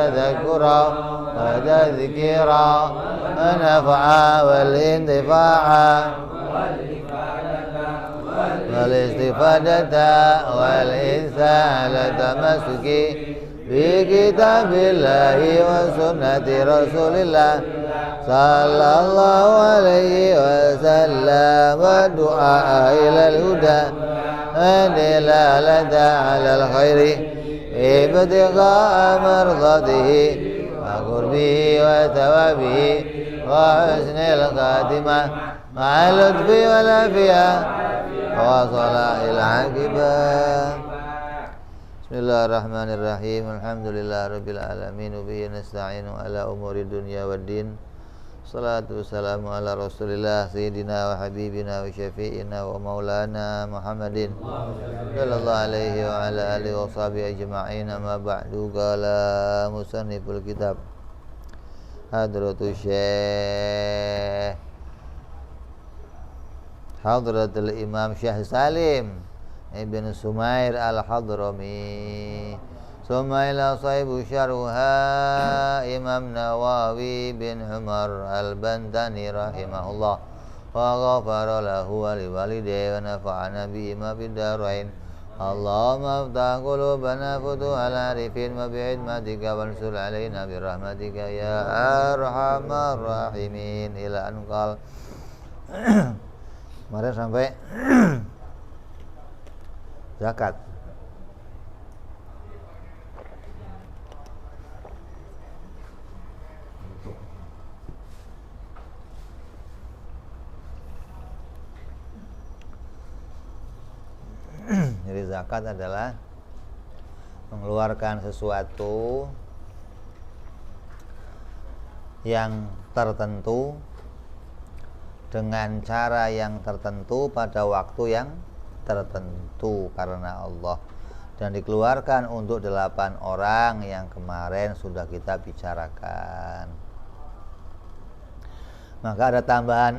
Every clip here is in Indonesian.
تذكرا وتذكيرا ونفعا والانتفاعا والاستفادة والإنسان تمسكي بكتاب الله وسنة رسول الله صلى الله عليه وسلم والدعاء إلى الهدى والدلالة على الخير ابتغاء مرضاته وقربه وثوابه وحسن الخاتمة مع اللطف والعافية وصلاح العاقبة. Bismillahirrahmanirrahim. Alhamdulillahirabbil alamin wa bihi nasta'inu ala umuri dunya waddin. Salatu wassalamu ala Rasulillah sayyidina wa habibina wa syafi'ina wa maulana Muhammadin sallallahu alaihi wa ala alihi wa sahbihi ajma'in. Amma ba'du, qala musanniful kitab Hadratus Syekh Hadratul Imam Syekh Salim Ibn Sumair Al-Hadrami Sumaila sahibu syarha Imam Nawawi bin Umar Al-Bantani rahimahullah wa ghafara lahu wa liwalidayhi wa nafa'ana bihima fid darain. Allahumma aftah qulubana futuhal arifin wa bi'idmatika wansul alaina birahmatika ya arhamar rahimin. Ila anqal. Kemarin sampai zakat. Jadi zakat adalah mengeluarkan sesuatu yang tertentu dengan cara yang tertentu pada waktu yang tertentu karena Allah, dan dikeluarkan untuk 8 orang yang kemarin sudah kita bicarakan. Maka ada tambahan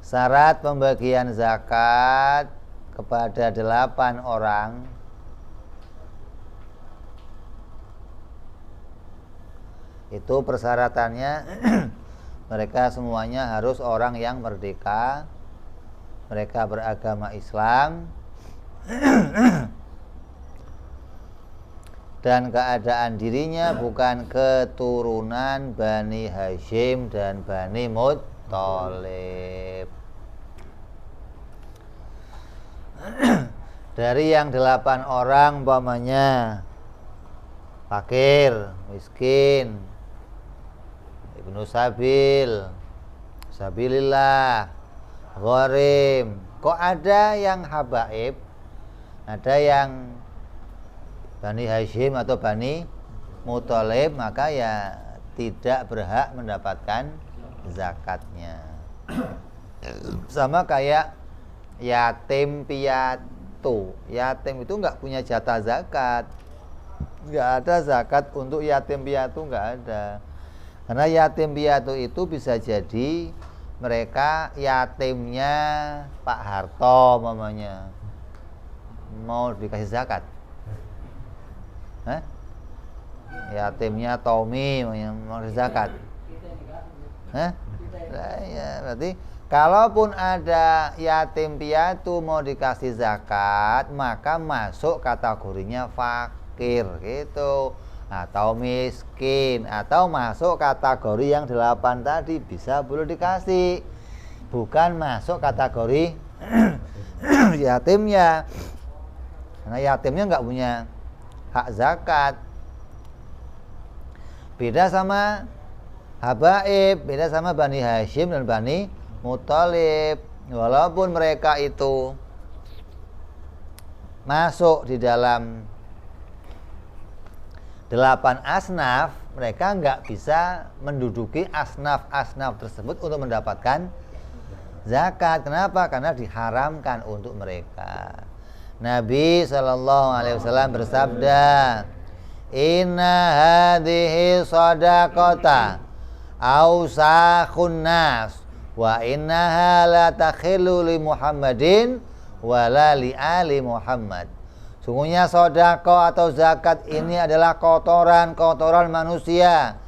syarat pembagian zakat kepada 8 orang itu persyaratannya mereka semuanya harus orang yang merdeka, mereka beragama Islam, dan keadaan dirinya bukan keturunan Bani Hashim dan Bani Muttalib. Dari yang 8 orang umpamanya fakir, miskin, Ibnu Sabil, Sabilillah, Gharim. Kok ada yang habaib, ada yang Bani Hashim atau Bani Muttalib, maka ya tidak berhak mendapatkan zakatnya. Sama kayak yatim piatu. Yatim itu nggak punya jatah zakat, nggak ada zakat untuk yatim piatu, nggak ada. Karena yatim piatu itu bisa jadi mereka yatimnya Pak Harto mamanya mau dikasih zakat. Yatimnya Tommy mau dikasih zakat. Ya, berarti kalaupun ada yatim piatu mau dikasih zakat, maka masuk kategorinya fakir gitu, atau miskin, atau masuk kategori yang 8 tadi, bisa boleh dikasih, bukan masuk kategori yatimnya, karena yatimnya nggak punya hak zakat. Beda sama habaib, beda sama Bani Hashim dan Bani Muttalib. Walaupun mereka itu masuk di dalam 8 asnaf, mereka nggak bisa menduduki asnaf-asnaf tersebut untuk mendapatkan zakat. Kenapa? Karena diharamkan untuk mereka. Nabi SAW bersabda, inna hadhihi sadaqata awsakhun nas wa innaha la takhillu li Muhammadin wa la li ali Muhammad. Sungguhnya sedekah atau zakat ini adalah kotoran-kotoran manusia.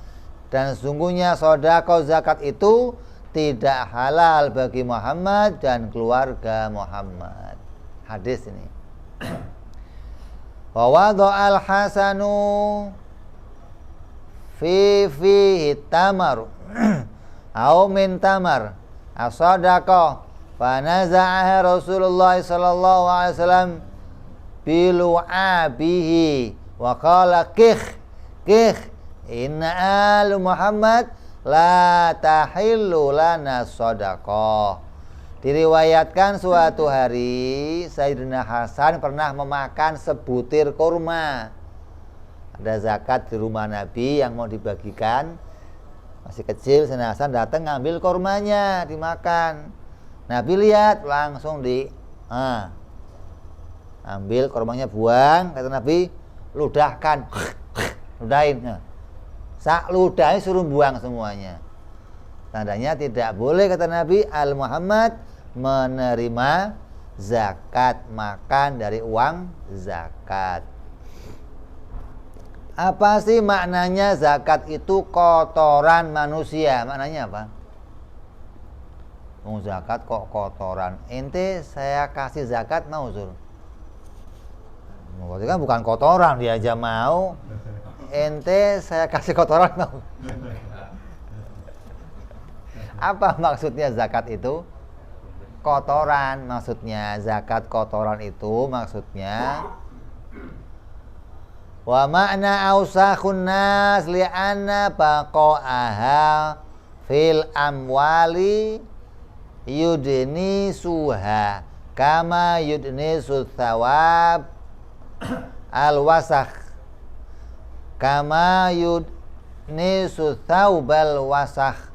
Dan sungguhnya sedekah zakat itu tidak halal bagi Muhammad dan keluarga Muhammad. Hadis ini. Wa wada'al hasanu fihi tamar au min tamar as-sadaqah fa naza'aha Rasulullah sallallahu alaihi wasallam bilu'abihi wa qala kih inna al Muhammad la tahillu lana sadaqah. Diriwayatkan suatu hari Sayyidina Hasan pernah memakan sebutir kurma. Ada zakat di rumah Nabi yang mau dibagikan. Masih kecil, Sayyidina Hasan datang ngambil kurmanya, dimakan. Nabi lihat, langsung ambil kurmanya, buang. Kata Nabi, ludahkan. Ludahin. Sak ludahnya suruh buang semuanya. Tandanya tidak boleh, kata Nabi, Al Muhammad menerima zakat, makan dari uang zakat. Apa sih maknanya zakat itu kotoran manusia? Maknanya apa? Mau zakat kok kotoran? Ente saya kasih zakat mau suruh? Berarti kan bukan kotoran, dia aja mau. Ente saya kasih kotoran mau? Apa maksudnya zakat itu? Kotoran maksudnya. Zakat kotoran itu maksudnya wa ma'na ausakhun nas li'anna baqa'aha fil amwali yudni suha kama yudni suthawab al wasakh kama yudni suthawbal wasakh.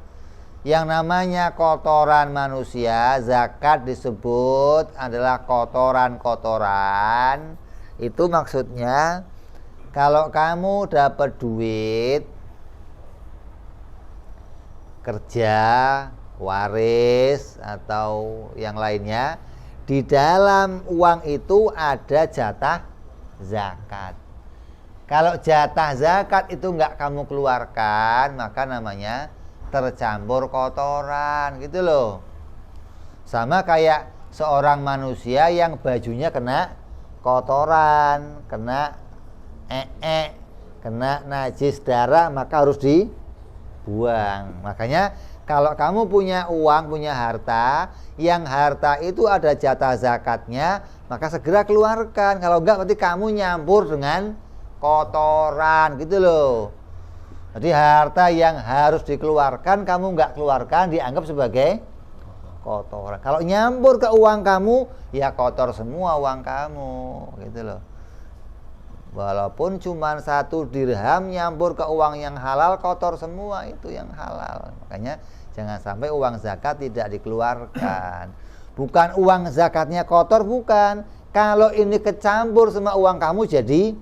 Yang namanya kotoran manusia, zakat disebut adalah kotoran-kotoran. Itu maksudnya kalau kamu dapat duit kerja, waris atau yang lainnya, di dalam uang itu ada jatah zakat. Kalau jatah zakat itu enggak kamu keluarkan, maka namanya tercampur kotoran, gitu loh. Sama kayak seorang manusia yang bajunya kena kotoran, kena kena najis darah, maka harus dibuang. Makanya kalau kamu punya uang, punya harta, yang harta itu ada jatah zakatnya, maka segera keluarkan. Kalau enggak berarti kamu nyampur dengan kotoran, gitu loh. Jadi harta yang harus dikeluarkan kamu enggak keluarkan, dianggap sebagai kotoran. Kalau nyampur ke uang kamu, ya kotor semua uang kamu, gitu loh. Walaupun cuma 1 dirham nyampur ke uang yang halal, kotor semua itu yang halal. Makanya jangan sampai uang zakat tidak dikeluarkan. Bukan uang zakatnya kotor, bukan. Kalau ini kecampur sama uang kamu jadi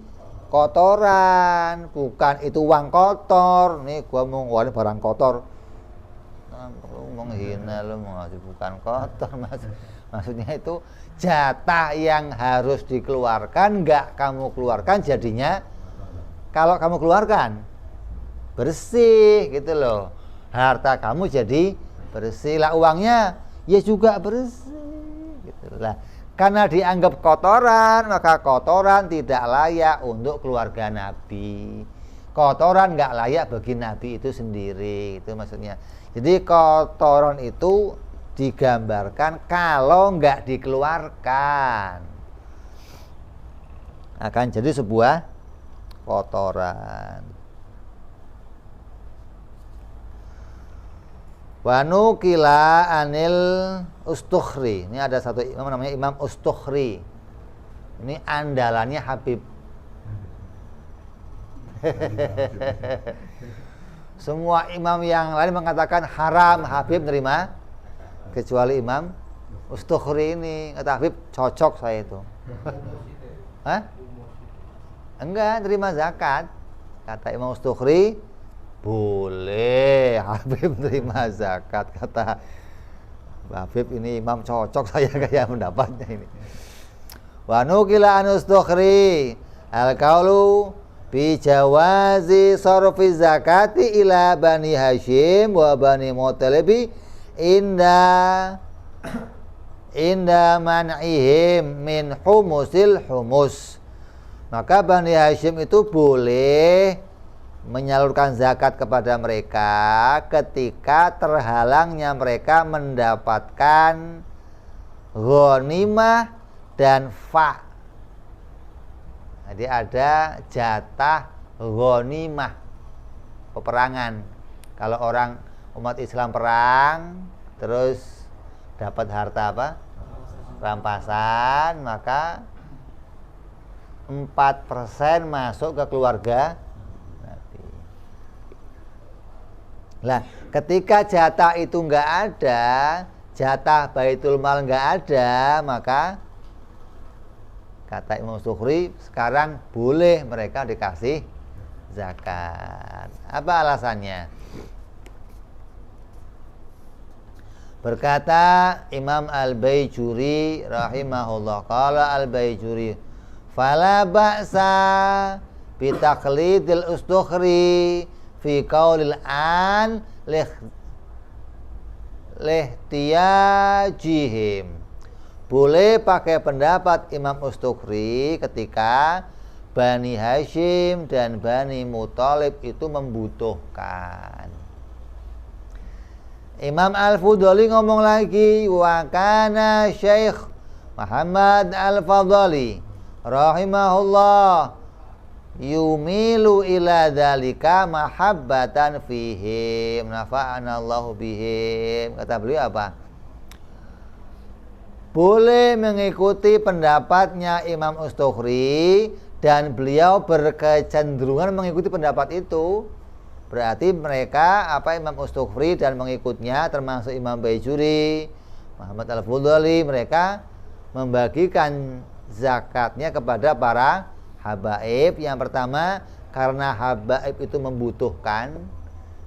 kotoran. Bukan itu uang kotor. Nih gua mau ngeluarin barang kotor. Lu menghina, lu mau bukan kotor, maksudnya itu jatah yang harus dikeluarkan enggak kamu keluarkan, jadinya kalau kamu keluarkan bersih, gitu loh. Harta kamu jadi bersih, lah uangnya ya juga bersih, gitu lah. Karena dianggap kotoran, maka kotoran tidak layak untuk keluarga Nabi. Kotoran enggak layak bagi Nabi itu sendiri, itu maksudnya. Jadi kotoran itu digambarkan kalau enggak dikeluarkan akan jadi sebuah kotoran. Wanu kila anil Ustukhri. Ini ada satu imam namanya Imam Ustukhri. Ini andalannya Habib. Semua imam yang lain mengatakan haram Habib nerima, kecuali Imam Ustukhri ini. Kata Habib, cocok saya itu. Hah? Enggak, terima zakat. Kata Imam Ustukhri, boleh Habib terima zakat. Kata Habib, ini imam cocok saya kayak mendapatnya ini. Wa nukila anustukhri al-qaulu bi jawazi sarfi zakati ila Bani Hashim wa Bani Muttalib inda man'ihim min humusil humus. Maka Bani Hashim itu boleh menyalurkan zakat kepada mereka ketika terhalangnya mereka mendapatkan ghanimah dan fa. Jadi ada jatah ghanimah peperangan. Kalau orang umat Islam perang terus dapat harta apa? Rampasan, maka 4% masuk ke keluarga Nabi. Lah, ketika jatah itu enggak ada, jatah Baitul Mal enggak ada, maka kata Imam Zuhri sekarang boleh mereka dikasih zakat. Apa alasannya? Berkata Imam Al-Baijuri rahimahullah, qala Al-Baijuri fala ba'sa bi taqlidil ustukhri fi qaulil an lihtiyajihim. Boleh pakai pendapat Imam Ustukhri ketika Bani Hashim dan Bani Muttalib itu membutuhkan. Imam Al-Fudhali ngomong lagi, wa kana Syekh Muhammad Al-Fadhali rahimahullah yumilu ila dzalika mahabbatan fihim nafa'anallahu bihim. Kata beliau apa? Boleh mengikuti pendapatnya Imam Ustukhri dan beliau berkecenderungan mengikuti pendapat itu. Berarti mereka Imam Ustukhri dan mengikutnya termasuk Imam Baijuri, Muhammad Al-Fudhali, mereka membagikan zakatnya kepada para habaib. Yang pertama karena habaib itu membutuhkan,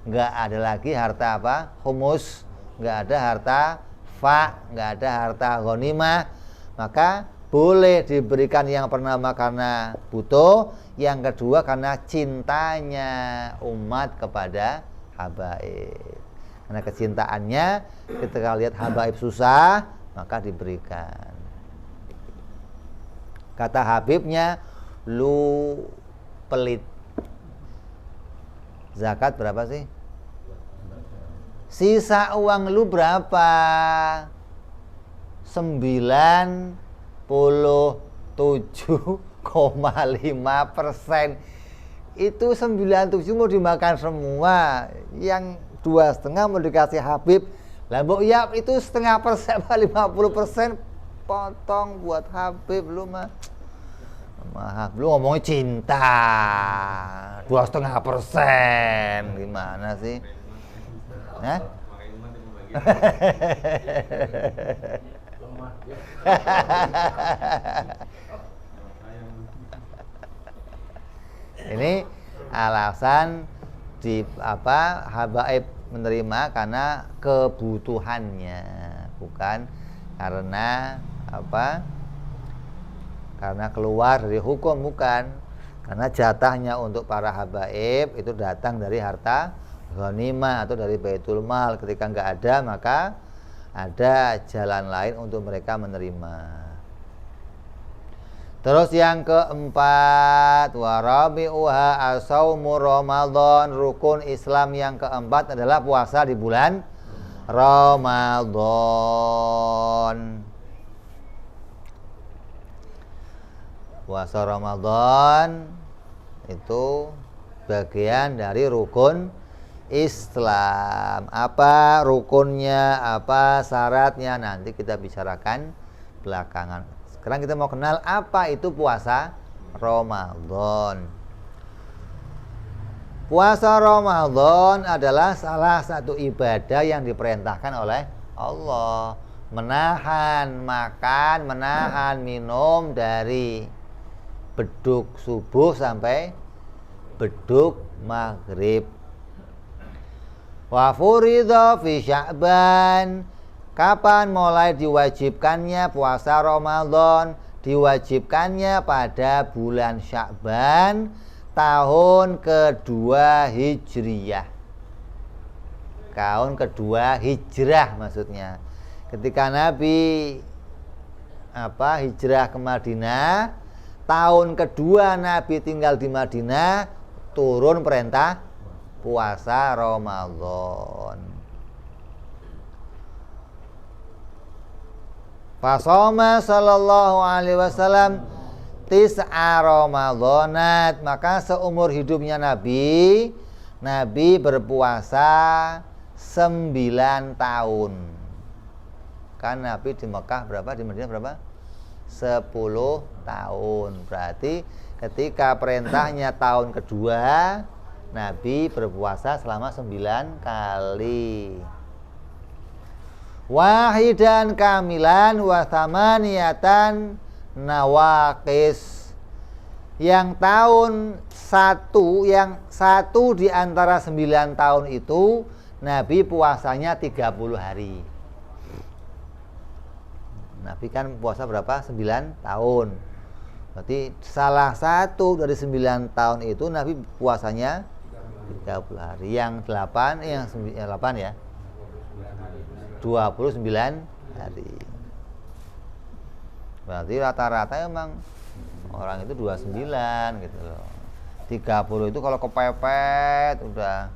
nggak ada lagi harta humus, nggak ada harta nggak ada harta ghanimah, maka boleh diberikan yang pertama karena butuh, yang kedua karena cintanya umat kepada habaib. Karena kecintaannya ketika lihat habaib susah, maka diberikan. Kata Habibnya, lu pelit. Zakat berapa sih? Sisa uang lu berapa? 97,5%. Itu 97 mau dimakan semua, yang 2,5 mau dikasih Habib. Lah mbok ya itu 0,5%, 50% potong buat Habib. Lu mah maaf, lu ngomongnya cinta 2,5%, gimana sih? Hah? Ini alasan di habaib menerima karena kebutuhannya, bukan karena karena keluar dari hukum, bukan. Karena jatahnya untuk para habaib itu datang dari harta ghanimah atau dari Baitul Mal. Ketika enggak ada, maka ada jalan lain untuk mereka menerima. Terus yang keempat, warabi'uha as-saumu Ramadan. Rukun Islam yang keempat adalah puasa di bulan Ramadan. Puasa Ramadan itu bagian dari rukun Islam. Apa rukunnya, apa syaratnya, nanti kita bicarakan belakangan. Sekarang kita mau kenal apa itu puasa Ramadan. Puasa Ramadan adalah salah satu ibadah yang diperintahkan oleh Allah. Menahan makan, menahan minum dari beduk subuh sampai beduk maghrib. Wa furidha fi Sya'ban. Kapan mulai diwajibkannya puasa Ramadan? diwajibkannya pada bulan Sya'ban tahun kedua Hijriyah. Tahun kedua Hijrah maksudnya. Ketika Nabi hijrah ke Madinah, tahun kedua Nabi tinggal di Madinah, turun perintah puasa Ramadan. Fasoma sallallahu alaihi wasallam tis'a Ramadhanat, maka seumur hidupnya Nabi berpuasa 9 tahun. Kan Nabi di Mekah berapa, di Madinah berapa? 10 tahun. Berarti ketika perintahnya tahun kedua, Nabi berpuasa selama 9 kali. Wahidan kamilan wa thamaniyatan nawaqis. Yang tahun satu di antara 9 tahun itu Nabi puasanya 30 hari. Nabi kan puasa berapa? 9 tahun. Berarti salah satu dari 9 tahun itu Nabi puasanya 30 hari. Yang 8 ya. 29 hari. Berarti rata-rata emang orang itu 29 gitu loh. 30 itu kalau kepepet udah.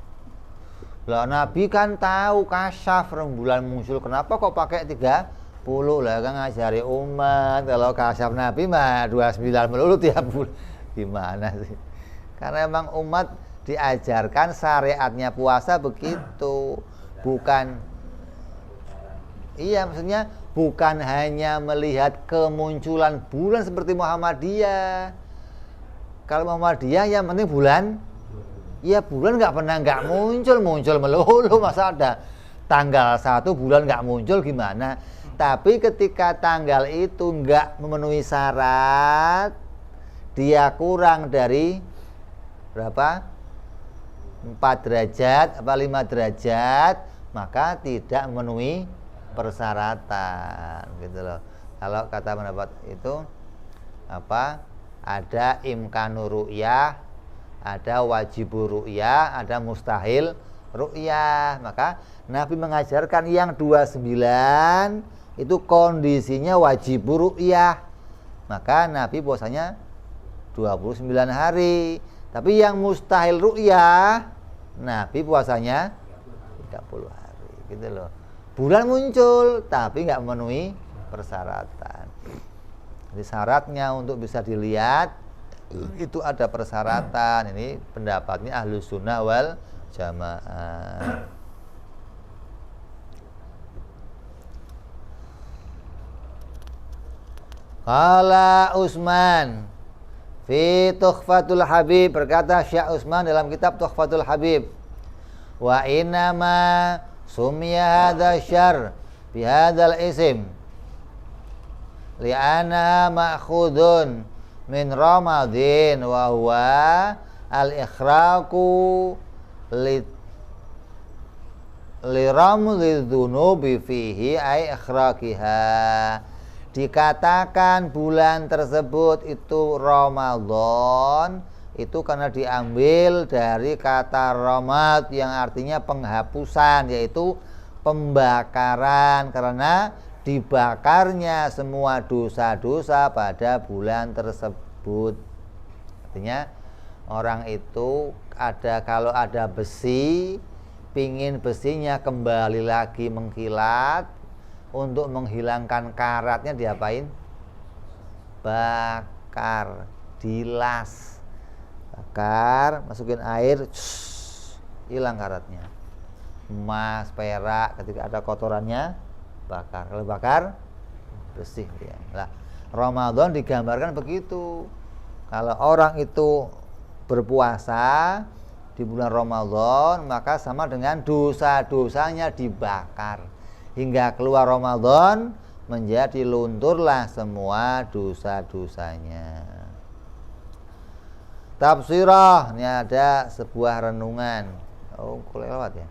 Lah Nabi kan tahu kasyaf rembulan muncul, kenapa kok pakai 30? Lah kan ngajari umat kalau kasyaf Nabi mah 29 melulu tiap bulan. Gimana sih? Karena emang umat diajarkan syariatnya puasa begitu. Maksudnya bukan hanya melihat kemunculan bulan seperti Muhammadiyah. Kalau Muhammadiyah yang penting bulan. Ya bulan nggak muncul melulu, masa ada tanggal 1 bulan nggak muncul gimana? Tapi ketika tanggal itu nggak memenuhi syarat, dia kurang dari berapa? 4 derajat apa 5 derajat, maka tidak memenuhi persyaratan gitu loh. Kalau kata pendapat itu ada imkanu ru'yah, ada wajibur ru'yah, ada mustahil ru'yah. Maka Nabi mengajarkan yang 29 itu kondisinya wajibur ru'yah. Maka Nabi puasanya 29 hari. Tapi yang mustahil ru'yah, Nabi puasanya 30 hari gitu loh. Bulan muncul tapi nggak memenuhi persyaratan. Jadi syaratnya untuk bisa dilihat itu ada persyaratan. Ini pendapatnya Ahlus Sunnah wal Jamaah. Qala Utsman fi Tuhfatul Habib, berkata Syekh Utsman dalam kitab Tuhfatul Habib, wa inama summiya hadza syar bi hadzal ism li'anna ma'khudun min Ramadhin wa huwa al-ikhraqu li ramdhi dzunubi fihi ay ikhraqiha. Dikatakan bulan tersebut itu Ramadan itu karena diambil dari kata ramad yang artinya penghapusan, yaitu pembakaran, karena dibakarnya semua dosa-dosa pada bulan tersebut. Artinya orang itu kalau ada besi, pingin besinya kembali lagi mengkilat, untuk menghilangkan karatnya diapain? Bakar, dilas. Bakar, masukin air, hilang karatnya. Emas, perak, ketika ada kotorannya bakar. Kalau bakar bersih dia. Nah, Ramadan digambarkan begitu. Kalau orang itu berpuasa di bulan Ramadan, maka sama dengan dosa-dosanya dibakar hingga keluar Ramadan, menjadi lunturlah semua dosa-dosanya. Tafsirah, ini ada sebuah renungan. Oh, lewat ya.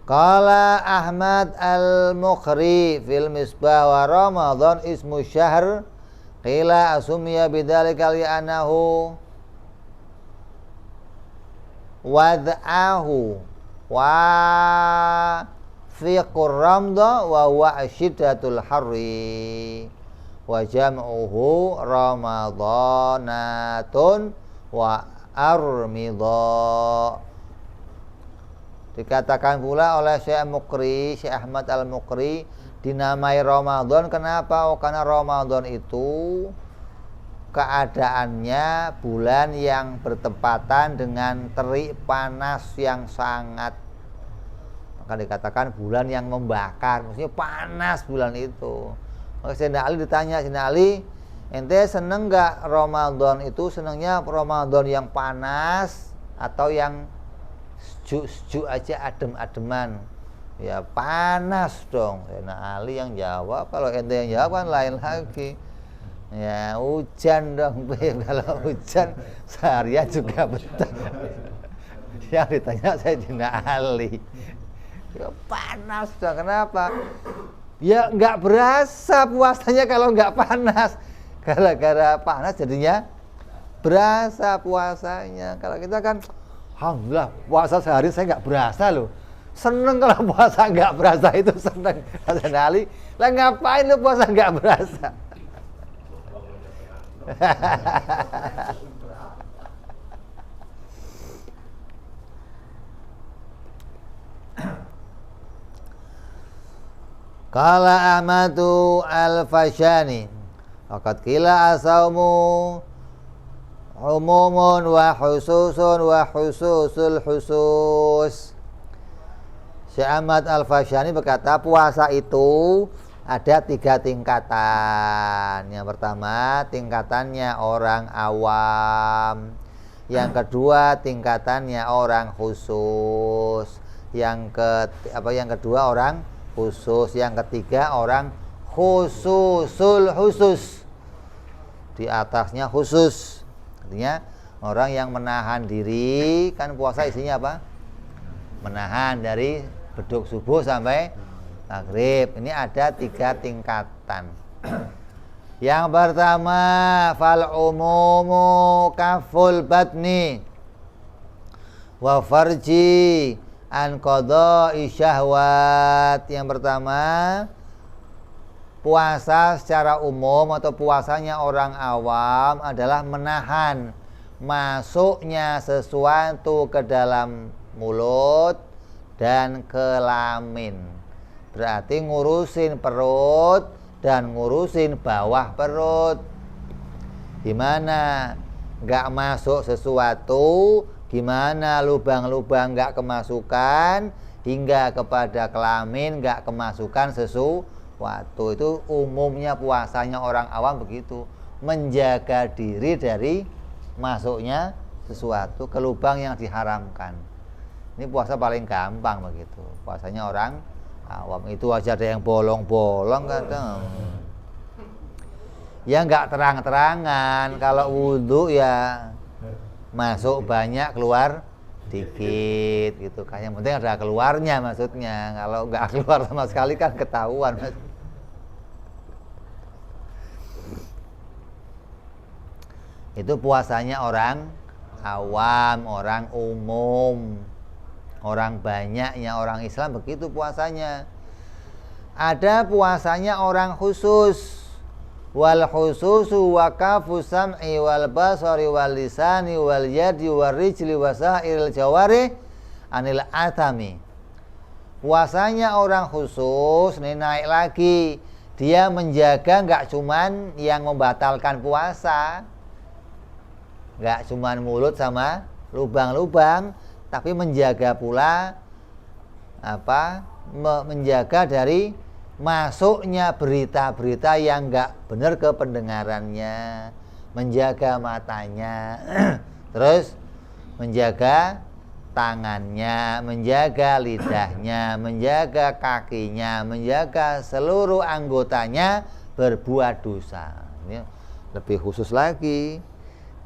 Qala Ahmad al-Muqri fil Misbah wa Ramadan ismu syahr qila asumya bidzalika li'annahu wad'ahu wa fiqur ramda wa huwa asyiddatul harri wa jam'uhu ramadanatun wa armidha. Dikatakan pula oleh Syekh Muqri, Syekh Ahmad al-Muqri, dinamai Ramadan kenapa? Oh, karena Ramadan itu keadaannya bulan yang bertepatan dengan terik panas yang sangat, maka dikatakan bulan yang membakar, maksudnya panas bulan itu. Maka Sayyidina Ali ditanya, Sayyidina Ali, ente seneng gak Ramadan itu, senengnya Ramadan yang panas atau yang sejuk-sejuk aja, adem-ademan? Ya panas dong. Sayyidina Ali yang jawab, kalau ente yang jawab kan lain lagi. Ya hujan dong, kalau hujan seharian juga betah. Yang ditanya Sayyidina Ali, ya panas dong, kenapa? Ya nggak berasa puasanya kalau nggak panas. Gara-gara panas jadinya berasa puasanya. Kalau kita kan, alhamdulillah puasa sehari saya nggak berasa loh. Seneng kalau puasa nggak berasa, itu seneng. Kata Ali, lah ngapain lu puasa nggak berasa? Qala Ahmadu al-Fashani faqad qila asaumu umumun wa hususun wa hususul husus. Syekh Ahmad al-Fashani berkata puasa itu ada 3 tingkatan. Yang pertama tingkatannya orang awam, yang kedua tingkatannya orang khusus, yang kedua orang khusus, yang ketiga orang khususul khusus, di atasnya khusus. Artinya orang yang menahan diri, kan puasa isinya apa? Menahan dari beduk subuh sampai maghrib. Ini ada 3 tingkatan. Yang pertama, fal umumu kaful batni wa farji an qada'i syahwat. Yang pertama, puasa secara umum atau puasanya orang awam adalah menahan masuknya sesuatu ke dalam mulut dan kelamin. Berarti ngurusin perut dan ngurusin bawah perut. Gimana nggak masuk sesuatu, gimana lubang-lubang nggak kemasukan, hingga kepada kelamin nggak kemasukan sesuatu. Itu umumnya puasanya orang awam begitu, menjaga diri dari masuknya sesuatu ke lubang yang diharamkan. Ini puasa paling gampang begitu, puasanya orang awam. Itu aja ada yang bolong-bolong kadang. Ya nggak terang-terangan. Kalau wudhu ya masuk banyak, keluar dikit gitu kan. Yang penting ada keluarnya maksudnya. Kalau nggak keluar sama sekali kan ketahuan. Itu puasanya orang awam, orang umum. Orang banyaknya orang Islam begitu puasanya. Ada puasanya orang khusus. Wal khususu wa kafu sam'i wal basari wal lisani wal yadi wal rijli wa sa'iril jawarih anil atami. Puasanya orang khusus ini naik lagi. Dia menjaga nggak cuman yang membatalkan puasa, nggak cuman mulut sama lubang-lubang, tapi menjaga pula menjaga dari masuknya berita-berita yang enggak benar ke pendengarannya, menjaga matanya, terus menjaga tangannya, menjaga lidahnya, menjaga kakinya, menjaga seluruh anggotanya berbuat dosa. Ini lebih khusus lagi.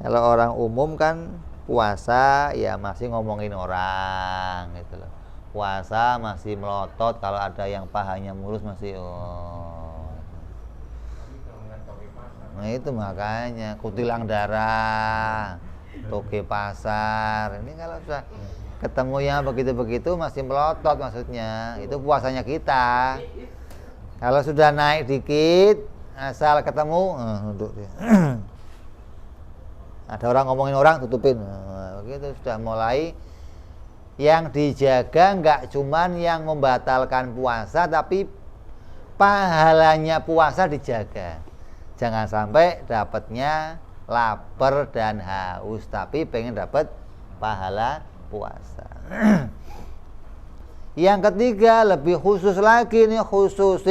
Kalau orang umum kan puasa ya masih ngomongin orang gitu loh. puasa masih melotot, kalau ada yang pahanya mulus masih nah itu makanya kutilang darah, toge pasar. Ini kalau sudah ketemu yang begitu-begitu masih melotot, maksudnya itu puasanya kita. Kalau sudah naik dikit, asal ketemu duduk dia. Ada orang ngomongin orang, tutupin. Begitu sudah mulai. Yang dijaga nggak cuman yang membatalkan puasa, tapi pahalanya puasa dijaga. Jangan sampai dapatnya lapar dan haus, tapi pengen dapat pahala puasa. Yang ketiga lebih khusus lagi nih, khusus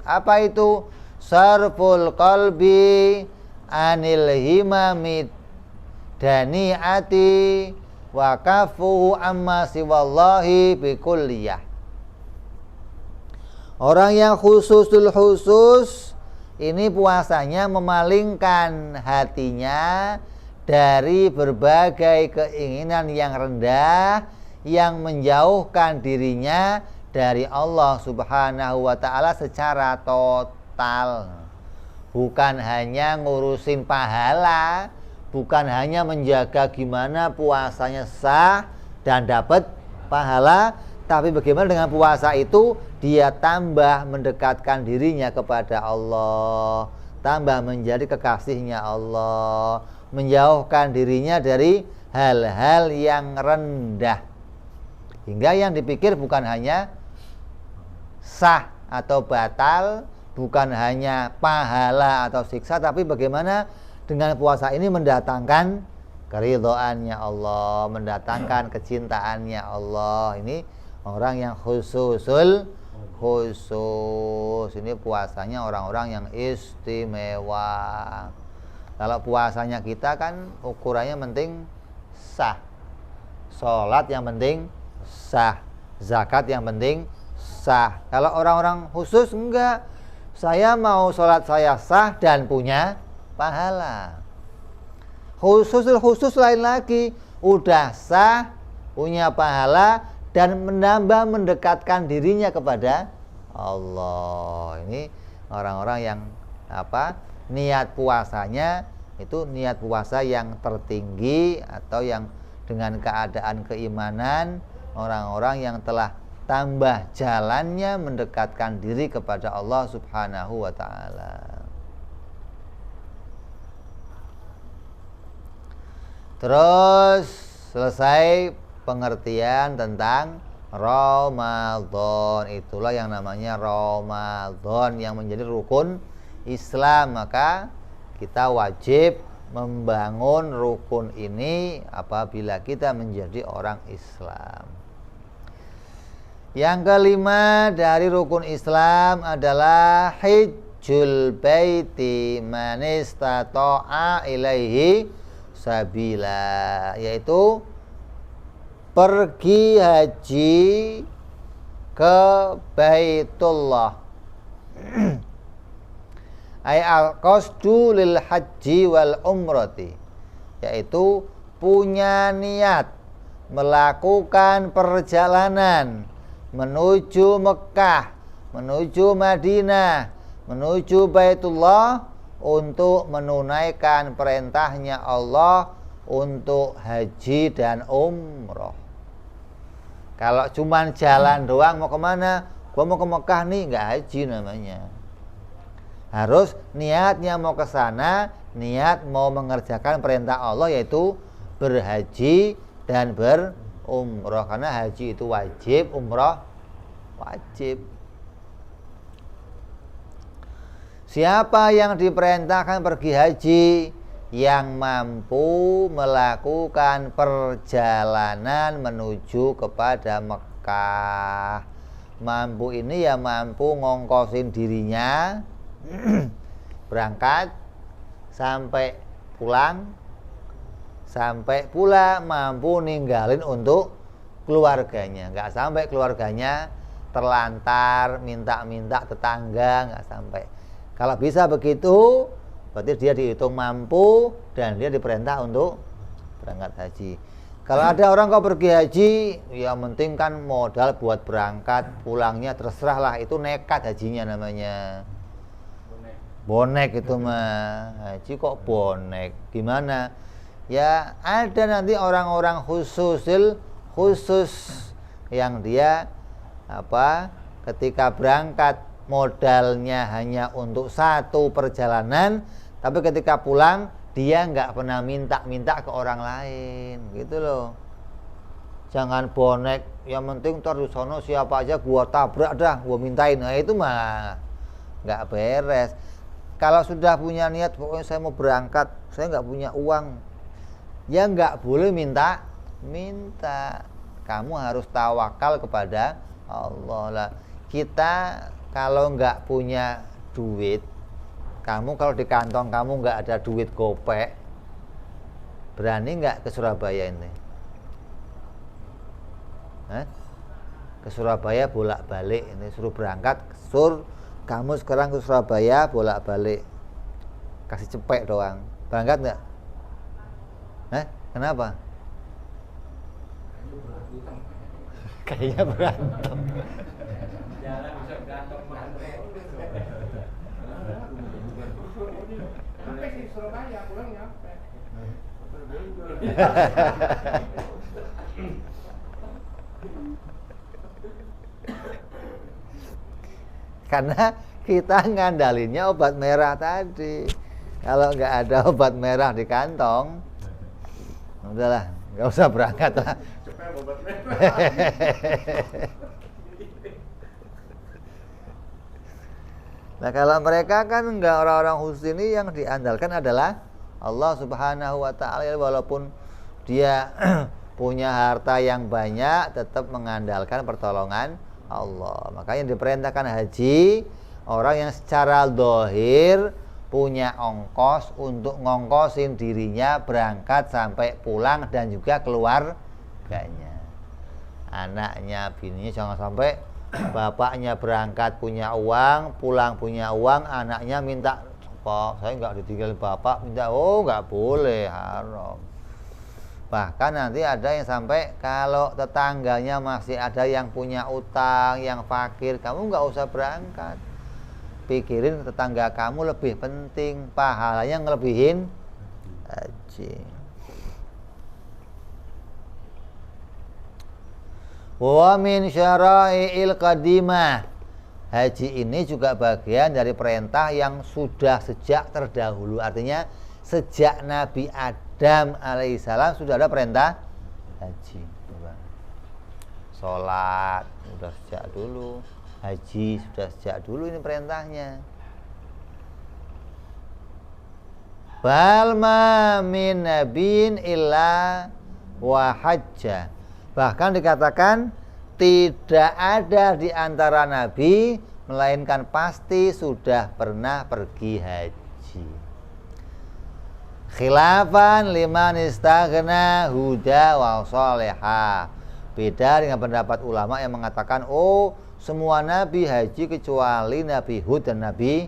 apa itu? Sarful qalbi anil himami dani'ati wa kafuhu amma siwallahi bikulliyah. Orang yang khusus ini puasanya memalingkan hatinya dari berbagai keinginan yang rendah yang menjauhkan dirinya dari Allah Subhanahu wa ta'ala secara total. Bukan hanya ngurusin pahala, bukan hanya menjaga gimana puasanya sah dan dapat pahala, tapi bagaimana dengan puasa itu dia tambah mendekatkan dirinya kepada Allah, tambah menjadi kekasihnya Allah, menjauhkan dirinya dari hal-hal yang rendah, hingga yang dipikir bukan hanya sah atau batal, bukan hanya pahala atau siksa, tapi bagaimana dengan puasa ini mendatangkan keridhaannya Allah, mendatangkan kecintaannya Allah. Ini orang yang khusus. Ini puasanya orang-orang yang istimewa. Kalau puasanya kita kan ukurannya penting sah, sholat yang penting sah, zakat yang penting sah. Kalau orang-orang khusus enggak, saya mau sholat saya sah dan punya pahala. Khusus lain lagi, udah sah, punya pahala, dan menambah mendekatkan dirinya kepada Allah. Ini orang-orang yang niat puasanya itu niat puasa yang tertinggi, atau yang dengan keadaan keimanan, orang-orang yang telah tambah jalannya mendekatkan diri kepada Allah Subhanahu wa ta'ala. Terus selesai pengertian tentang Ramadan. Itulah yang namanya Ramadan yang menjadi rukun Islam. Maka kita wajib membangun rukun ini apabila kita menjadi orang Islam. Yang kelima dari rukun Islam adalah hajjul baiti man istata'a ilaihi sabila, yaitu pergi haji ke Baitullah. Ay al-qasdu lil haji wal umrati, yaitu punya niat melakukan perjalanan menuju Mekah, menuju Madinah, menuju Baitullah untuk menunaikan perintahnya Allah untuk haji dan umroh. Kalau cuman jalan doang mau kemana? Gua mau ke Mekah nih, nggak haji namanya. Harus niatnya mau ke sana, niat mau mengerjakan perintah Allah, yaitu berhaji dan berumroh. Karena haji itu wajib, umroh wajib. Siapa yang diperintahkan pergi haji? Yang mampu melakukan perjalanan menuju kepada Mekah. Mampu ini ya mampu ngongkosin dirinya berangkat sampai pulang, sampai pula mampu ninggalin untuk keluarganya. Nggak sampai keluarganya terlantar minta-minta tetangga, nggak sampai. Kalau bisa begitu, berarti dia dihitung mampu dan dia diperintah untuk berangkat haji. Kalau ada orang kok pergi haji, ya penting kan modal buat berangkat, pulangnya terserah lah, itu nekat hajinya namanya. Bonek itu mah, haji kok bonek, gimana? Ya ada nanti orang-orang khusus yang dia ketika berangkat modalnya hanya untuk satu perjalanan, tapi ketika pulang dia nggak pernah minta ke orang lain, gitu loh. Jangan bonek, yang penting ntar di sono siapa aja gua tabrak dah, gua mintain. Nah itu mah nggak beres. Kalau sudah punya niat, pokoknya saya mau berangkat, saya nggak punya uang, ya nggak boleh minta. Kamu harus tawakal kepada Allah lah. Kita kalau nggak punya duit, kamu kalau di kantong kamu nggak ada duit gopek, berani nggak ke Surabaya ini? Ke Surabaya bolak-balik ini, suruh berangkat, kamu sekarang ke Surabaya bolak-balik, kasih cepek doang, berangkat nggak? Kenapa? Kayaknya berantem. Jalan bisa berantem. Sampai di Surabaya pulang nyampe. Karena kita ngandalinnya obat merah tadi. Kalau nggak ada obat merah di kantong, udahlah, nggak usah berangkat lah. Obat merah. Nah kalau mereka kan nggak, orang-orang khusus ini yang diandalkan adalah Allah Subhanahu wa ta'ala, walaupun dia punya harta yang banyak tetap mengandalkan pertolongan Allah. Makanya diperintahkan haji orang yang secara zahir punya ongkos untuk ngongkosin dirinya berangkat sampai pulang dan juga keluarganya, anaknya, bininya. Jangan sampai bapaknya berangkat punya uang, pulang punya uang, anaknya minta, Pak saya nggak ditinggalin bapak, minta. Nggak boleh, haram. Bahkan nanti ada yang sampai kalau tetangganya masih ada yang punya utang, yang fakir, kamu nggak usah berangkat, pikirin tetangga kamu lebih penting, pahalanya ngelebihin haji. Wa min syara'i'il qadimah, haji ini juga bagian dari perintah yang sudah sejak terdahulu. Artinya sejak Nabi Adam alaihissalam sudah ada perintah haji. Sholat sudah sejak dulu, haji sudah sejak dulu, ini perintahnya. Bal ma min nabiyyin illa wa hajja. Bahkan dikatakan tidak ada di antara nabi melainkan pasti sudah pernah pergi haji. Khilafan liman istaghna huda wa sholihah. Beda dengan pendapat ulama yang mengatakan semua nabi haji kecuali Nabi Hud dan Nabi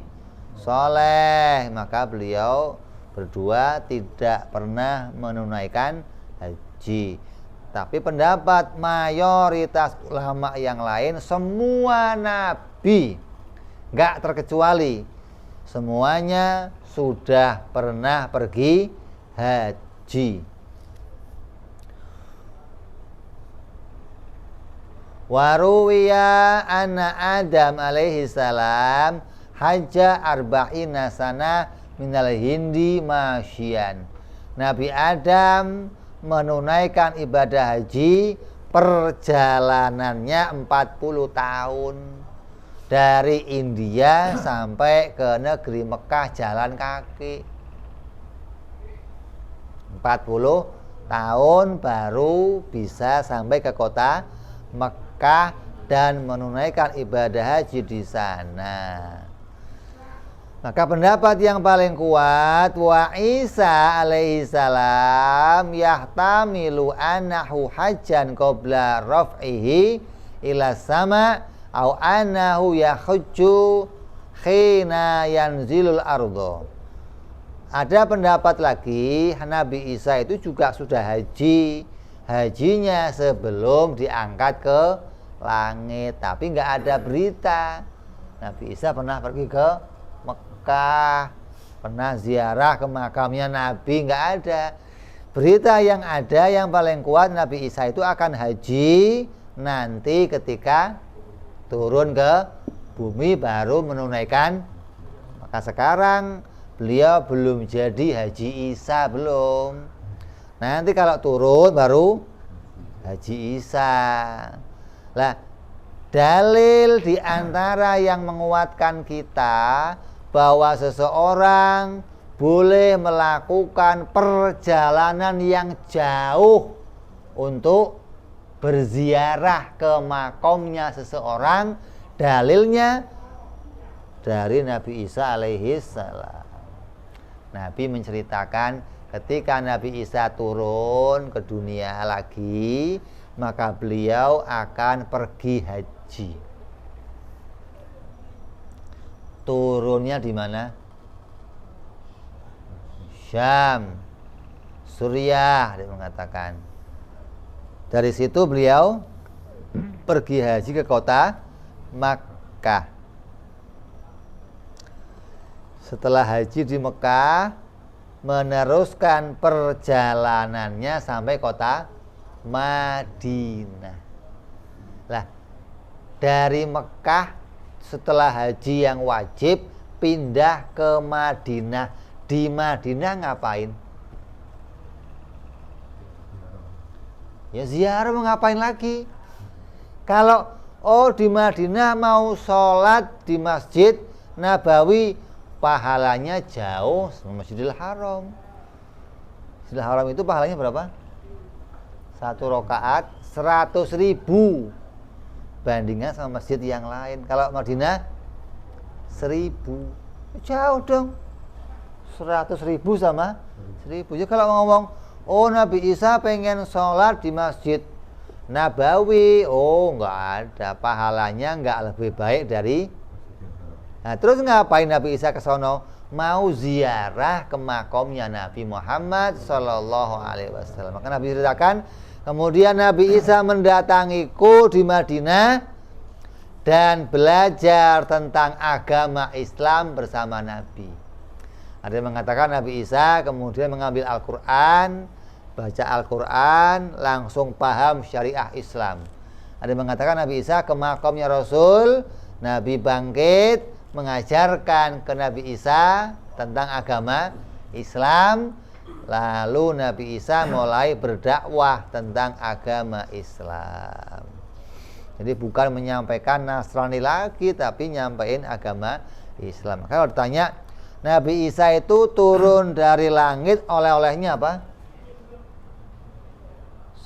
Saleh, maka beliau berdua tidak pernah menunaikan haji. Tapi pendapat mayoritas ulama yang lain, semua nabi nggak terkecuali, semuanya sudah pernah pergi haji. Waruwiya anna Adam alaihi salam hajja arba'ina sana minal hindi masyian. Nabi Adam menunaikan ibadah haji perjalanannya 40 tahun dari India sampai ke negeri Mekah jalan kaki. 40 tahun baru bisa sampai ke kota Mekah dan menunaikan ibadah haji di sana. Maka pendapat yang paling kuat, wa Isa alaihi salam yahtamilu annahu hajjan qabla raf'ihi ila sama au annahu yahujju khina yanzilul ardo. Ada pendapat lagi, Nabi Isa itu juga sudah haji hajinya sebelum diangkat ke langit, tapi nggak ada berita Nabi Isa pernah pergi ke Mekah, pernah ziarah ke makamnya Nabi, nggak ada. Berita yang ada yang paling kuat Nabi Isa itu akan haji nanti ketika turun ke bumi baru menunaikan. Maka sekarang beliau belum jadi Haji Isa, belum. Nanti kalau turun baru Haji Isa. Lah, dalil di antara yang menguatkan kita bahwa seseorang boleh melakukan perjalanan yang jauh untuk berziarah ke makomnya seseorang, dalilnya dari Nabi Isa alaihi salam. Nabi menceritakan ketika Nabi Isa turun ke dunia lagi, maka beliau akan pergi haji. Turunnya di mana? Syam, Suriah, dia mengatakan. Dari situ beliau pergi haji ke kota Makkah. Setelah haji di Mekah, meneruskan perjalanannya sampai kota Madinah. Lah, dari Mekah setelah haji yang wajib pindah ke Madinah. Di Madinah ngapain? Ya ziarah, mau ngapain lagi? Kalau di Madinah mau sholat di Masjid Nabawi, pahalanya jauh sama Masjidil Haram. Masjidil Haram itu pahalanya berapa? 1 rakaat 100.000 bandingnya sama masjid yang lain. Kalau Madinah 1.000, jauh dong. 100.000 sama 1.000. Jadi kalau ngomong Nabi Isa pengen sholat di Masjid Nabawi, nggak ada, pahalanya nggak lebih baik dari. Nah, terus ngapain Nabi Isa ke sono? Mau ziarah ke makomnya Nabi Muhammad Sallallahu Alaihi Wasallam. Maka Nabi ceritakan, kemudian Nabi Isa mendatangiku di Madinah dan belajar tentang agama Islam bersama Nabi. Ada yang mengatakan Nabi Isa kemudian mengambil Al-Quran, baca Al-Quran, langsung paham syariah Islam. Ada yang mengatakan Nabi Isa ke makamnya Rasul, Nabi bangkit, mengajarkan ke Nabi Isa tentang agama Islam. Lalu Nabi Isa mulai berdakwah tentang agama Islam. Jadi bukan menyampaikan Nasrani lagi, tapi nyampaikan agama Islam. Kalau ditanya Nabi Isa itu turun dari langit, oleh-olehnya apa?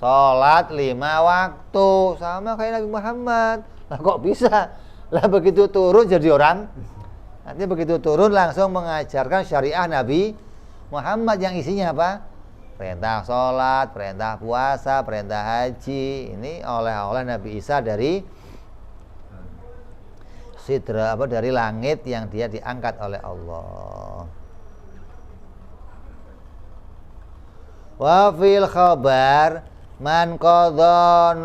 Sholat 5 waktu, sama kayak Nabi Muhammad. Lah kok bisa? Lah begitu turun jadi orang. Nanti begitu turun langsung mengajarkan syariah Nabi Muhammad yang isinya apa? Perintah sholat, perintah puasa, perintah haji. Ini oleh-oleh Nabi Isa dari sidra, dari langit yang dia diangkat oleh Allah. Wa fil khabar man qadha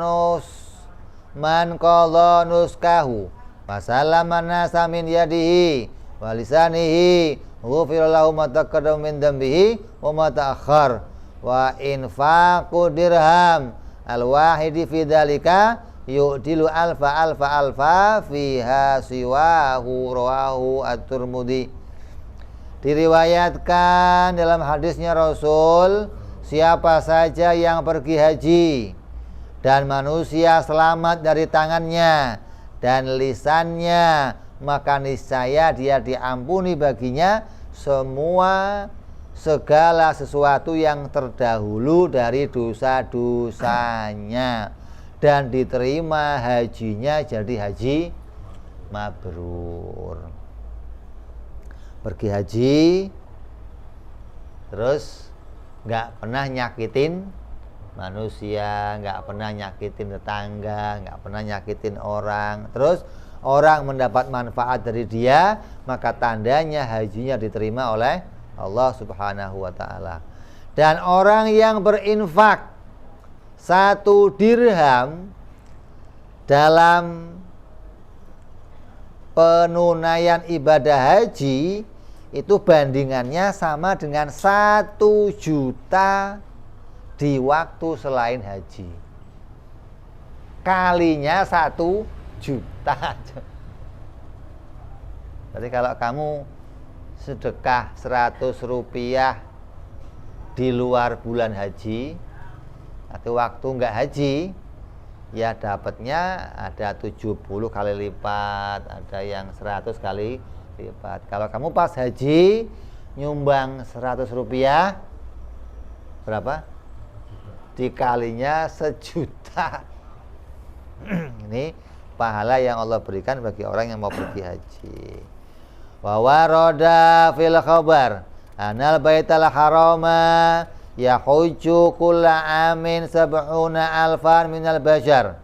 nuskahu wa sallama nasa min yadihi wa lisanihi ghufira lahu ma taqaddama min dambihi wa ma ta'akhkhar wa infaqu dirham al wahidi fi dzalika yu'dilu alfa fiha siwahu rawahu at-Tirmidzi. Diriwayatkan dalam hadisnya Rasul, siapa saja yang pergi haji dan manusia selamat dari tangannya dan lisannya, maka niscaya dia diampuni baginya segala sesuatu yang terdahulu dari dosa-dosanya, dan diterima hajinya jadi haji mabrur. Pergi haji terus nggak pernah nyakitin manusia, nggak pernah nyakitin tetangga, nggak pernah nyakitin orang, terus orang mendapat manfaat dari dia, maka tandanya hajinya diterima oleh Allah Subhanahu wa ta'ala. Dan orang yang berinfak 1 dirham dalam penunaian ibadah haji itu bandingannya sama dengan 1 juta di waktu selain haji. Kalinya 1 juta. Jadi kalau kamu sedekah 100 rupiah di luar bulan haji atau waktu enggak haji, ya dapatnya ada 70 kali lipat, ada yang 100 kali lipat. Kalau kamu pas haji nyumbang 100 rupiah, berapa? Dikalinya 1 juta. Ini pahala yang Allah berikan bagi orang yang mau pergi haji. Wa warada fil khabar anal baital harama yahujju kulla amin sab'una alfan minal bashar.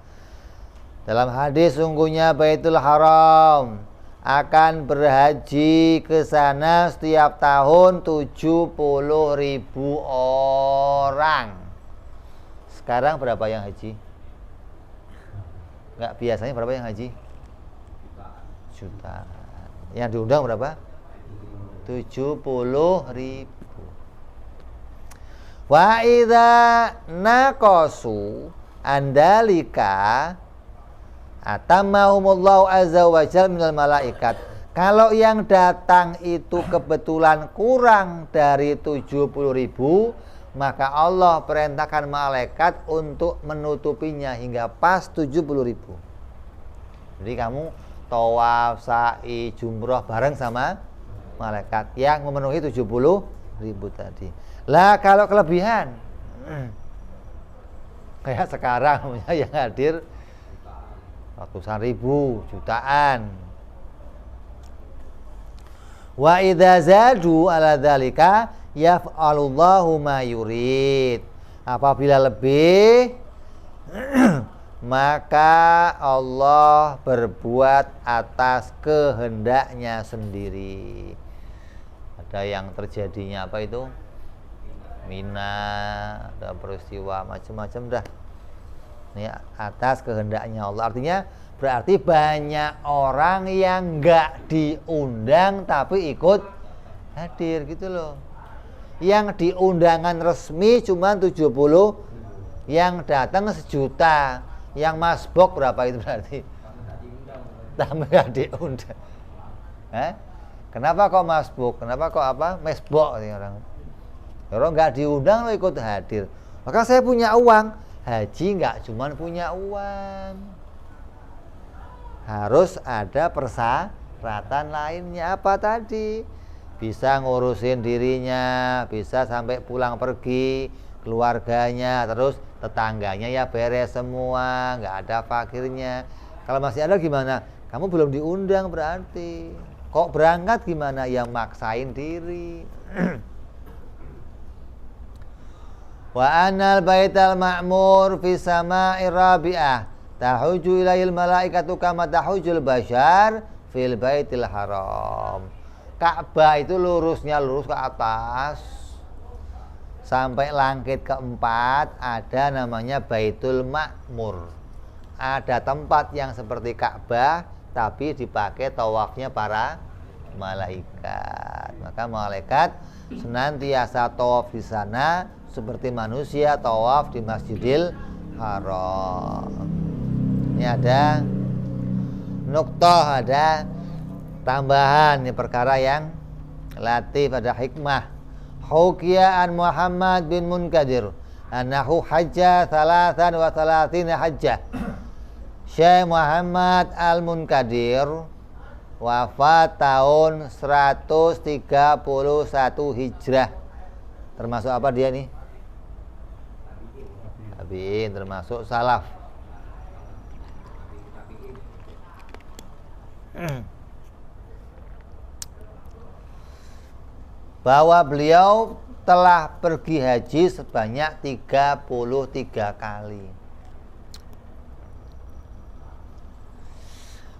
Dalam hadis sungguhnya Baitul Haram akan berhaji ke sana setiap tahun 70.000 orang. Sekarang berapa yang haji? Enggak, biasanya berapa yang haji? Jutaan. Yang diundang berapa? 70.000. Wa idza naqasu andalika atammahumullahu azza wa jalla minal malaikat. Kalau yang datang itu kebetulan kurang dari 70.000, maka Allah perintahkan malaikat untuk menutupinya hingga pas 70.000. Jadi kamu tawaf, sa'i, jumroh bareng sama malaikat yang memenuhi 70.000 tadi. Lah kalau kelebihan kayak sekarang yang hadir ratusan ribu, jutaan. Wa idza zadu ala dzalika yaf'alullahu ma yurid. Apabila lebih maka Allah berbuat atas kehendaknya sendiri. Ada yang terjadinya apa itu? Mina, ada peristiwa macam-macam dah. Ini atas kehendaknya Allah. Artinya berarti banyak orang yang enggak diundang tapi ikut hadir gitu loh. Yang diundangan resmi cuma 70, yang datang 1 juta. Yang masbok berapa itu berarti? Tambah enggak diundang. Kenapa kok masbok? Kenapa kok apa? Mesbok ini orang. Orang enggak diundang lo ikut hadir. Maka saya punya uang. Haji enggak cuma punya uang. Harus ada persyaratan lainnya. Apa tadi? Bisa ngurusin dirinya, bisa sampai pulang pergi, keluarganya, terus tetangganya ya beres semua, nggak ada fakirnya. Kalau masih ada gimana? Kamu belum diundang berarti. Kok berangkat gimana? Yang maksain diri. Wa anal baital ma'mur fi sama'i rabi'ah tahuju ilaihil malaikatu kama tahujul bashar fil baitil haram. Ka'bah itu lurusnya lurus ke atas sampai langit keempat ada namanya Baitul Ma'mur. Ada tempat yang seperti Ka'bah tapi dipakai tawafnya para malaikat. Maka malaikat senantiasa tawaf di sana seperti manusia tawaf di Masjidil Haram. Ini ada nuktah, ada tambahan, ini perkara yang latif, ada hikmah. Hukiya an Muhammad bin Munkadir annahu hajja 33 hajjah. Syekh Muhammad Al-Munkadir wafat tahun 131 Hijrah. Termasuk apa dia nih? Tabi'in, termasuk salaf. Bahwa beliau telah pergi haji sebanyak 33 kali.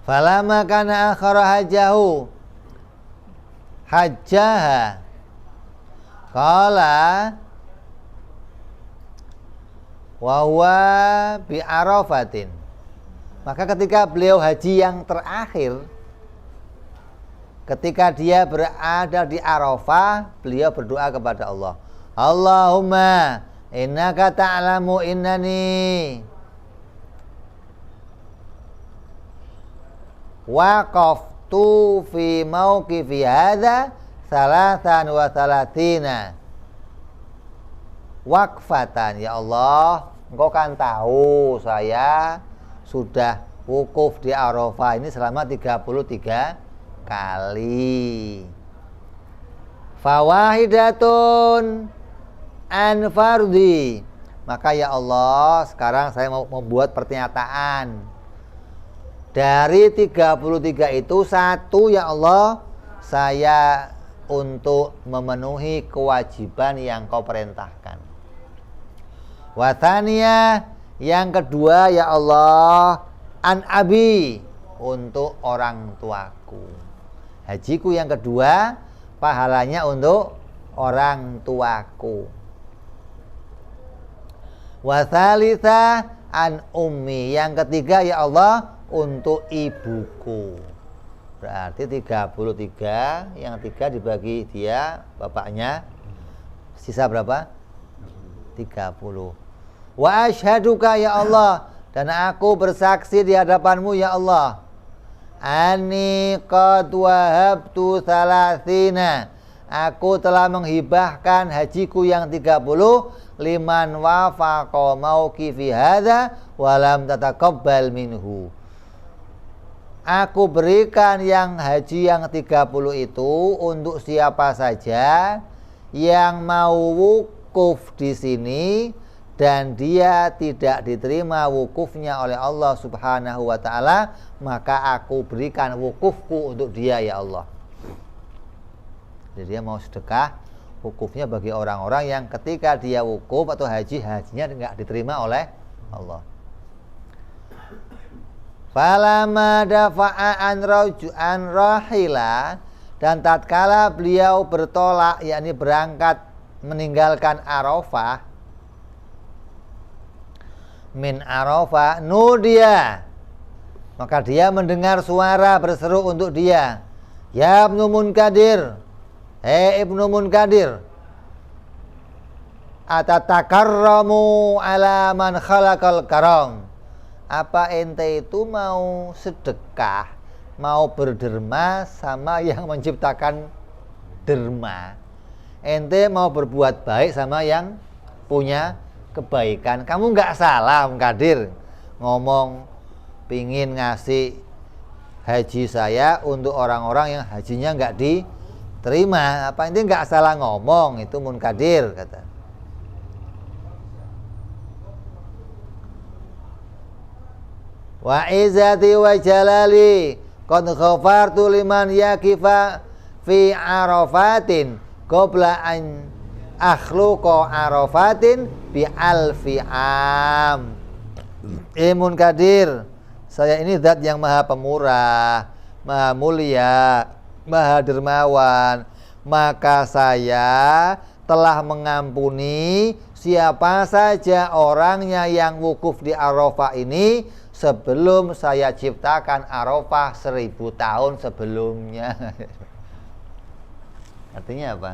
Falama kana akhara hajahu hajjaha qala wa huwa bi Arafatin. Maka ketika beliau haji yang terakhir, ketika dia berada di Arafah, beliau berdoa kepada Allah, Allahumma innaka ta'lamu innani waqaftu fi mauqifi hadza 33 waqfatan. Ya Allah, Engkau kan tahu saya sudah wukuf di Arafah ini selama 33 kali. Fawahidatun an fardhi. Maka ya Allah, sekarang saya mau membuat pernyataan. Dari 33 itu satu ya Allah, saya untuk memenuhi kewajiban yang Kau perintahkan. Wathaniyah, yang kedua ya Allah, an abi, untuk orang tuaku. Hajiku yang kedua pahalanya untuk orang tuaku. Wathalitha an ummi, yang ketiga ya Allah untuk ibuku. Berarti 33, yang 3 dibagi dia bapaknya, sisa berapa? 30. Wa asyhaduka ya Allah, dan aku bersaksi di hadapanmu ya Allah, Ani qad wahabtu 30, aku telah menghibahkan hajiku yang 30 liman wafaqa mauqifi hadza wa lam tataqabbal minhu. Aku berikan yang haji yang 30 itu untuk siapa saja yang mau wukuf di sini dan dia tidak diterima wukufnya oleh Allah Subhanahu wa ta'ala, maka aku berikan wukufku untuk dia ya Allah. Jadi dia mau sedekah, wukufnya bagi orang-orang yang ketika dia wukuf atau haji, hajinya tidak diterima oleh Allah. Falamma dafa'a an rahila, dan tatkala beliau bertolak, yakni berangkat meninggalkan Arafah, min Arafah nudia, maka dia mendengar suara berseru untuk dia, ya Ibnu Munkadir, Ibnu Munkadir, atatakarramu ala man khalaqal karam, apa ente itu mau sedekah, mau berderma sama yang menciptakan derma? Ente mau berbuat baik sama yang punya kebaikan. Kamu nggak salah Munkadir ngomong pingin ngasih haji saya untuk orang-orang yang hajinya nggak diterima. Apa ini nggak salah ngomong itu Munkadir, kata. Wa izati wa jalali qad ghafartu liman yakifa fi arafatin qabla an akhluqa arafatin bi alfi am. Munkadir, saya ini zat yang maha pemurah, maha mulia, maha dermawan, maka saya telah mengampuni siapa saja orangnya yang wukuf di Arafah ini sebelum saya ciptakan Arafah 1000 tahun sebelumnya. Artinya apa?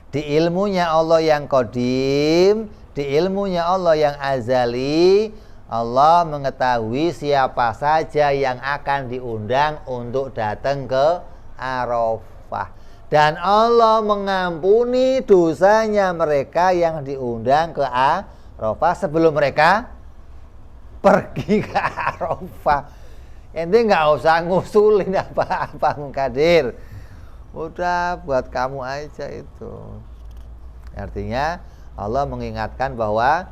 Di ilmunya Allah yang qadim, di ilmunya Allah yang azali, Allah mengetahui siapa saja yang akan diundang untuk datang ke Arafah. Dan Allah mengampuni dosanya mereka yang diundang ke Arafah sebelum mereka pergi ke Arafah. Ente nggak usah ngusulin apa-apa Munkadir. Udah buat kamu aja itu. Artinya Allah mengingatkan bahwa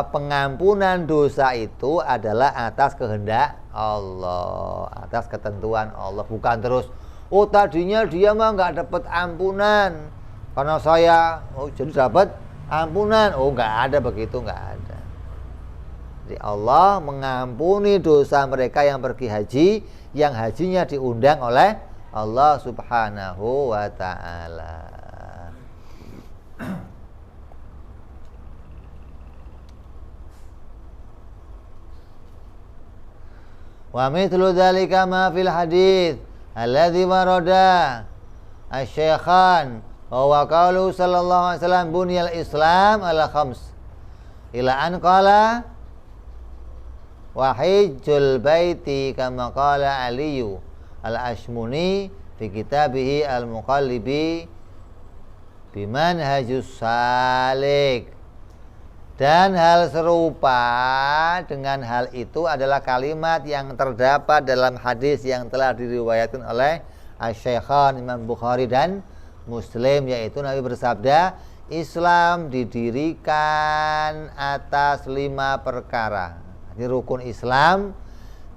pengampunan dosa itu adalah atas kehendak Allah, atas ketentuan Allah, bukan terus tadinya dia mah nggak dapat ampunan karena saya jadi dapat ampunan. Nggak ada begitu, nggak ada. Jadi Allah mengampuni dosa mereka yang pergi haji, yang hajinya diundang oleh Allah Subhanahu wa ta'ala. Wa mithlu dzalika ma fil hadits alladzi warada asy-syaikhan wa qaulu sallallahu alaihi wasallam bunyal Islam ala khams ila an qala wa hijjul baiti kama qala Aliyu al-Ashmuni fi kitabihi al-Muqallibi bimanhajus salik. Dan hal serupa dengan hal itu adalah kalimat yang terdapat dalam hadis yang telah diriwayatkan oleh Asy-Syaikhan Imam Bukhari dan Muslim, yaitu Nabi bersabda, Islam didirikan atas 5 perkara. Jadi rukun Islam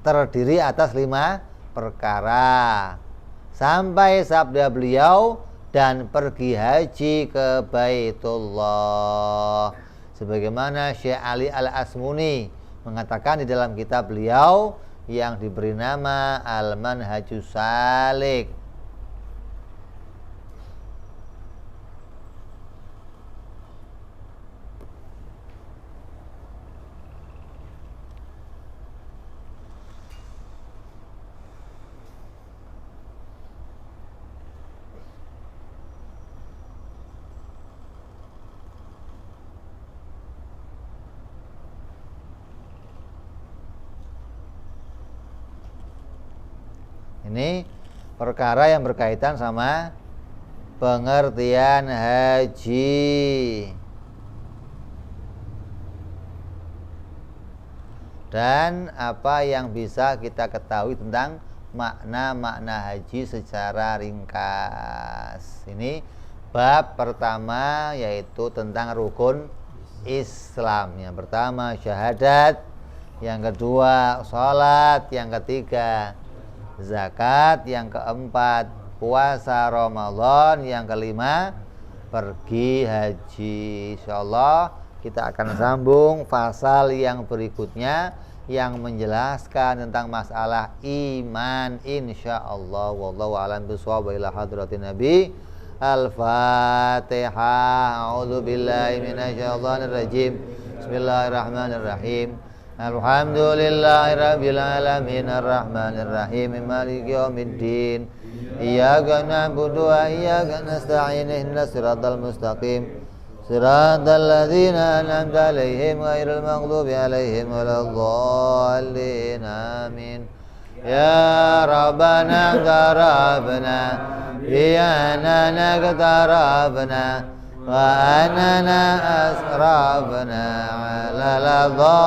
terdiri atas 5 perkara. Sampai sabda beliau, dan pergi haji ke Baitullah. Sebagaimana Syekh Ali Al-Asmuni mengatakan di dalam kitab beliau yang diberi nama Al-Manhajus Salik. Ini perkara yang berkaitan sama pengertian haji. Dan apa yang bisa kita ketahui tentang makna-makna haji secara ringkas. Ini bab pertama, yaitu tentang rukun Islam. Yang pertama syahadat, yang kedua salat, yang ketiga zakat, yang keempat puasa Ramadan, yang kelima pergi haji. Insyaallah kita akan sambung pasal yang berikutnya yang menjelaskan tentang masalah iman, insyaallah. Wallahu a'lam bishawab. Ila hadratin Nabi. Al-Fatihah. A'udzubillahi minasyaitonir rajim. Bismillahirrahmanirrahim. Alhamdulillahi rabbil alamin arrahmanir rahim maliki yaumiddin iyyaka na'budu wa iyyaka nasta'in ihdinas siratal mustaqim siratal ladzina an'amta 'alaihim ghairil maghdubi 'alaihim waladdallin amin. Ya Rabbana qarabna ya naqtarabna wa anana asrabna 'ala ladha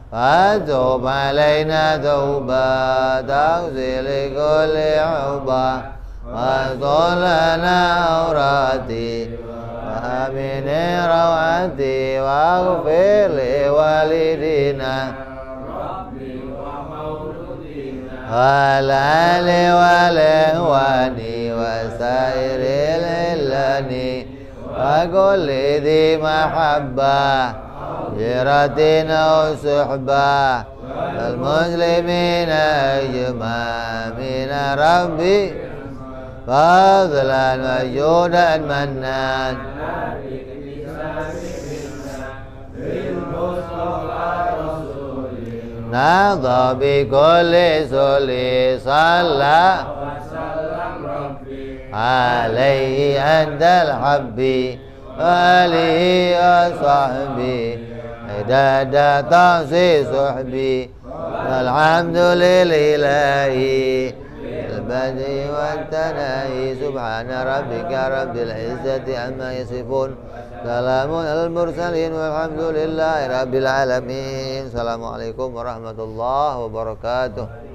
فتوب علينا توبة تغسل كل عقبة وطولنا عوراتي وأمن روعتي واغفر لوالدينا والآل والإخوان وسائر الإخوان وكل ذي محبة جيرتنا وصحبة المسلمين أجمعين ربي فضلا وجودا منان نهضى بكل سلي صلى عليه عند الحب وآله وصحبه عدد تعصي صحبي والحمد لله البدء والتناهي سبحان ربك رب العزة عما يصفون سلام على المرسلين والحمد لله رب العالمين. Assalamualaikum warahmatullahi wabarakatuh.